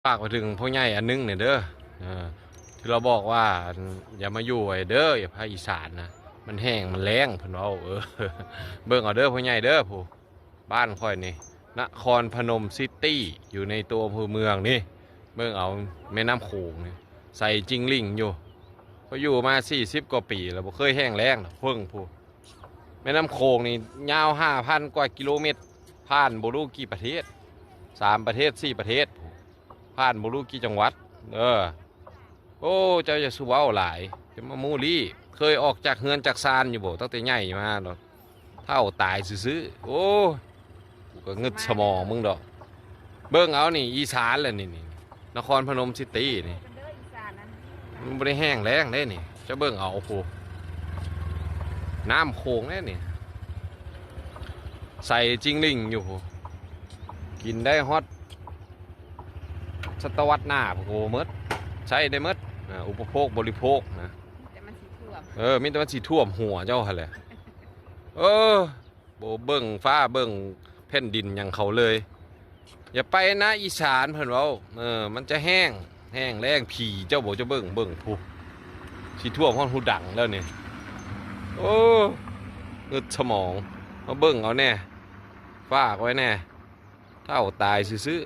ฝากไปถึงพ่อใหญ่อันนึงเนี่ยเด้อที่เราบอกว่าอย่ามาอยู่ไอ้เด้ออย่าภาคอีสานนะมันแห้งมันแล้งเพิ่นเอาเบิ่งเอาเด้อพ่อใหญ่เด้อผู้บ้านค่อยนี่นครพนมซิตี้อยู่ในตัวอำเภอเมืองนี่เบิ่งเอาแม่น้ำโขงนี่ใส่จิงลิ่งอยู่เขาอยู่มา40 กว่าปีแล้วบ่เคยแห้งแล้งเพิ่งผู้แม่น้ำโขงนี่ยาว5,000 กว่ากิโลเมตรผ่านบ่รู้กี่ประเทศ3 ประเทศ 4 ประเทศผ่านบ่รู้กี่จังหวัดโอ้เจ้าจะสู้เว้าหลายจะมามูลี่เคยออกจากเฮือนจากซานอยู่บ่ตั้งแต่ใหญ่มาเนาะเท่าตายซื้อโอ้กูก็งึดสมองมึงดอกเบิ่งเอานี่อีสานแหละนี่นครพนมซิตี้นี่มันบ่ได้แห้งแล้งได้นี่จะเบิ่งเอาโอ้น้ำโขงแน่นี่ใส่จิงลิงอยู่กินได้ฮอตศตวรรษหน้าโอ้โหมดใช้ได้มดอุปโภคบริโภคนะแต่มันสีท่วมมิแต่มันสีท่วมหัวเจ้าค่ะแหละโบเบิ่งฟ้าเบิ่งแผ่นดินอย่างเขาเลยอย่าไปนะอีสานเพิ่นเว้ามันจะแห้งแล้งผีเจ้าโบจะเบิ่งผู้สีท่วมห้องหูดังแล้วนี่โอ้เงึดสมองมาเบิ่งเอาแน่ฟ้าไว้แน่เท่าตายซื้อ